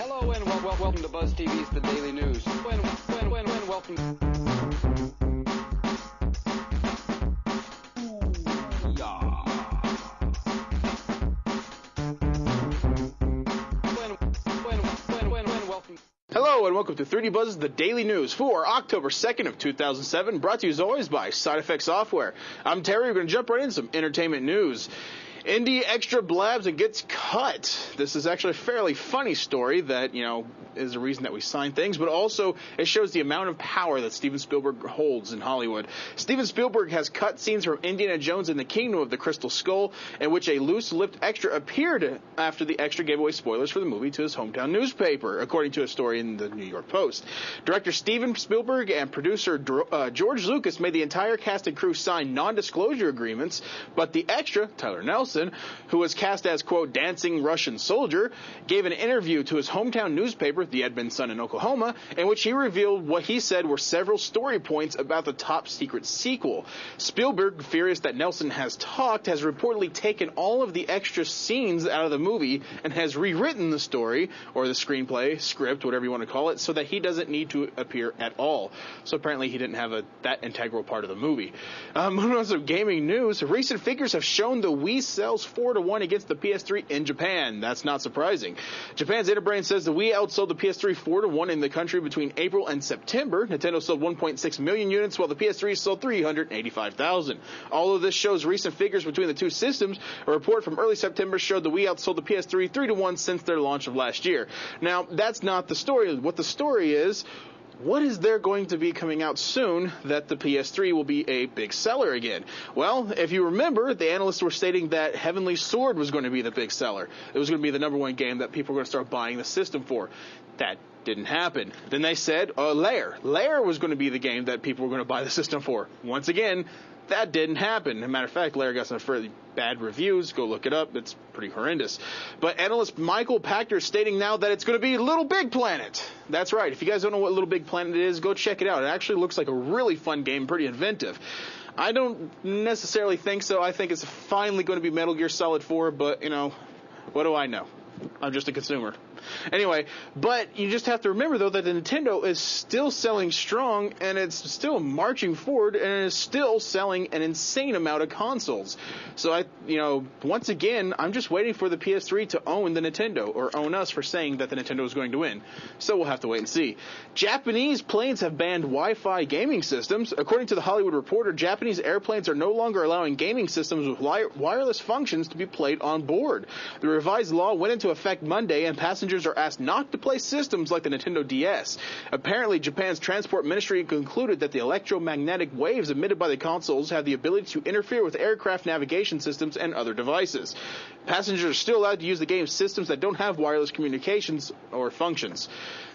Hello and welcome to BuzzTV's The Daily News. Welcome. Hello and welcome to 3D Buzz's The Daily News for October 2nd of 2007, brought to you as always by Side Effect Software. I'm Terry. We're going to jump right into some entertainment news. Indie extra blabs and gets cut. This is actually a fairly funny story that, is the reason that we sign things, but also it shows the amount of power that Steven Spielberg holds in Hollywood. Steven Spielberg has cut scenes from Indiana Jones and the Kingdom of the Crystal Skull, in which a loose-lipped extra appeared after the extra gave away spoilers for the movie to his hometown newspaper, according to a story in the New York Post. Director Steven Spielberg and producer George Lucas made the entire cast and crew sign non-disclosure agreements, but the extra, Tyler Nelson, who was cast as, quote, dancing Russian soldier, gave an interview to his hometown newspaper, the Edmond Sun in Oklahoma, in which he revealed what he said were several story points about the top-secret sequel. Spielberg, furious that Nelson has talked, has reportedly taken all of the extra scenes out of the movie and has rewritten the story, or the screenplay, script, whatever you want to call it, so that he doesn't need to appear at all. So apparently he didn't have that integral part of the movie. Moving on to some gaming news, recent figures have shown the Wii sells 4-1 against the PS3 in Japan. That's not surprising. Japan's Interbrain says the Wii outsold the PS3 4-1 in the country between April and September. Nintendo sold 1.6 million units, while the PS3 sold 385,000. All of this shows recent figures between the two systems. A report from early September showed the Wii outsold the PS3 3-1 since their launch of last year. Now, that's not the story. What the story is, what is there going to be coming out soon that the PS3 will be a big seller again? Well, if you remember, the analysts were stating that Heavenly Sword was going to be the big seller. It was going to be the number one game that people were going to start buying the system for. That didn't happen. Then they said Lair. Lair was going to be the game that people were going to buy the system for. Once again, that didn't happen. As a matter of fact, Lair got some fairly bad reviews. Go look it up. It's pretty horrendous. But analyst Michael Pachter is stating now that it's going to be Little Big Planet. That's right. If you guys don't know what Little Big Planet is, go check it out. It actually looks like a really fun game, pretty inventive. I don't necessarily think so. I think it's finally going to be Metal Gear Solid 4, but, what do I know? I'm just a consumer. Anyway, but you just have to remember, though, that the Nintendo is still selling strong, and it's still marching forward, and it is still selling an insane amount of consoles. So, once again, I'm just waiting for the PS3 to own the Nintendo, or own us for saying that the Nintendo is going to win. So we'll have to wait and see. Japanese planes have banned Wi-Fi gaming systems. According to the Hollywood Reporter, Japanese airplanes are no longer allowing gaming systems with wireless functions to be played on board. The revised law went into effect Monday, and passengers are asked not to play systems like the Nintendo DS. Apparently, Japan's transport ministry concluded that the electromagnetic waves emitted by the consoles have the ability to interfere with aircraft navigation systems and other devices. Passengers are still allowed to use the game's systems that don't have wireless communications or functions.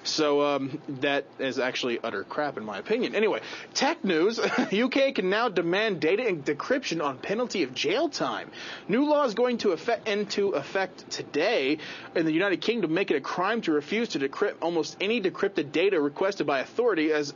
So that is actually utter crap in my opinion. Anyway, tech news. UK can now demand data decryption on penalty of jail time. New law is going to into effect today in the United Kingdom, make it a crime to refuse to decrypt almost any decrypted data requested by authorities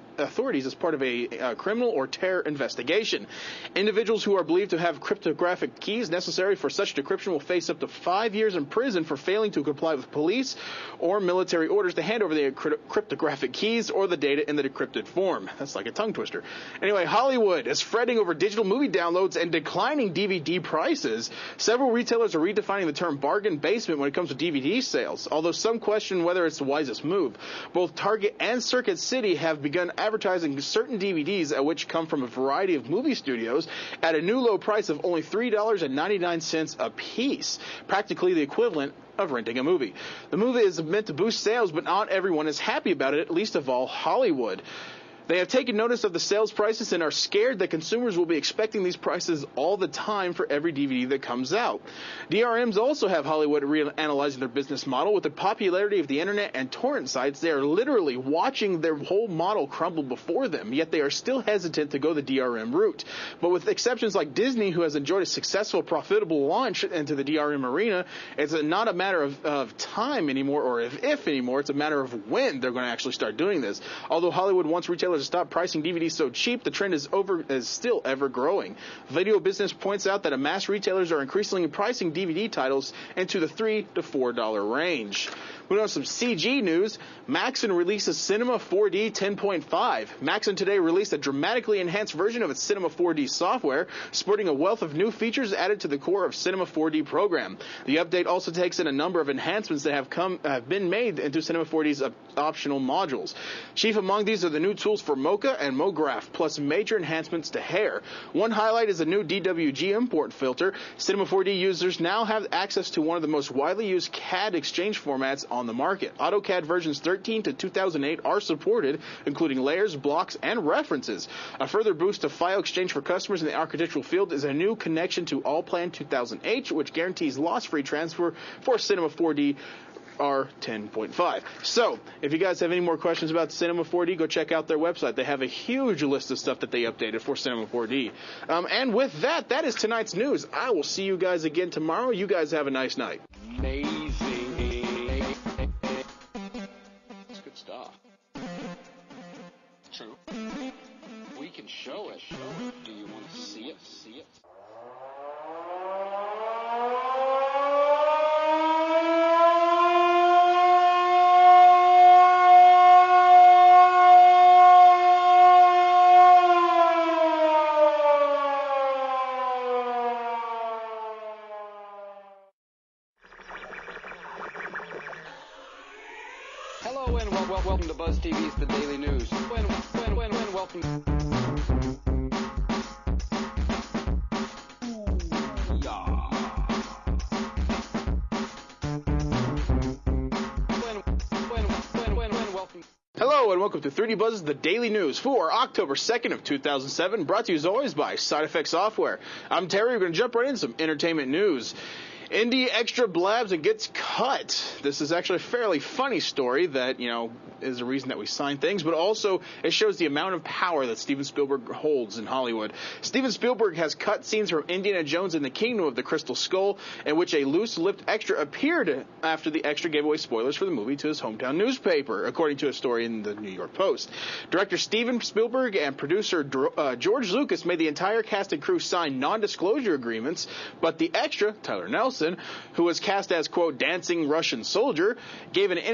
as part of a criminal or terror investigation. Individuals who are believed to have cryptographic keys necessary for such decryption will face up to 5 years in prison for failing to comply with police or military orders to hand over the cryptographic keys or the data in the decrypted form. That's like a tongue twister. Anyway, Hollywood is fretting over digital movie downloads and declining DVD prices. Several retailers are redefining the term bargain basement when it comes to DVD sales, although some question whether it's the wisest move. Both Target and Circuit City have begun advertising certain DVDs which come from a variety of movie studios at a new low price of only $3.99 a piece, practically the equivalent of renting a movie. The movie is meant to boost sales, but not everyone is happy about it, least of all Hollywood. They have taken notice of the sales prices and are scared that consumers will be expecting these prices all the time for every DVD that comes out. DRMs also have Hollywood reanalyzing their business model. With the popularity of the internet and torrent sites, they are literally watching their whole model crumble before them, yet they are still hesitant to go the DRM route. But with exceptions like Disney, who has enjoyed a successful, profitable launch into the DRM arena, it's not a matter of time anymore, or if anymore, it's a matter of when they're going to actually start doing this. Although Hollywood wants retailers retailers to stop pricing DVDs so cheap, the trend is still ever growing. Video Business points out that mass retailers are increasingly pricing DVD titles into the $3 to $4 range. Moving on to some CG news, Maxon releases Cinema 4D 10.5. Maxon today released a dramatically enhanced version of its Cinema 4D software, sporting a wealth of new features added to the core of Cinema 4D program. The update also takes in a number of enhancements that have been made into Cinema 4D's optional modules. Chief among these are the new tools for Mocha and MoGraph, plus major enhancements to hair. One highlight is a new DWG import filter. Cinema 4D users now have access to one of the most widely used CAD exchange formats on the market. AutoCAD versions 13 to 2008 are supported, including layers, blocks, and references. A further boost to file exchange for customers in the architectural field is a new connection to Allplan 2000H, which guarantees loss-free transfer for Cinema 4D R10.5. So, if you guys have any more questions about Cinema 4D, go check out their website. They have a huge list of stuff that they updated for Cinema 4D. And with that, that is tonight's news. I will see you guys again tomorrow. You guys have a nice night. Amazing. It's good stuff. True. We can show it. Do you want to see it? Hello and welcome to BuzzTV's The Daily News. Welcome. Hello and welcome to 30 Buzz's The Daily News for October 2nd of 2007, brought to you as always by Side Effect Software. I'm Terry. We're going to jump right into some entertainment news. Indie extra blabs and gets cut. This is actually a fairly funny story that, is a reason that we sign things, but also it shows the amount of power that Steven Spielberg holds in Hollywood. Steven Spielberg has cut scenes from Indiana Jones and the Kingdom of the Crystal Skull, in which a loose-lipped extra appeared after the extra gave away spoilers for the movie to his hometown newspaper, according to a story in the New York Post. Director Steven Spielberg and producer George Lucas made the entire cast and crew sign non-disclosure agreements, but the extra, Tyler Nelson, who was cast as, quote, dancing Russian soldier, gave an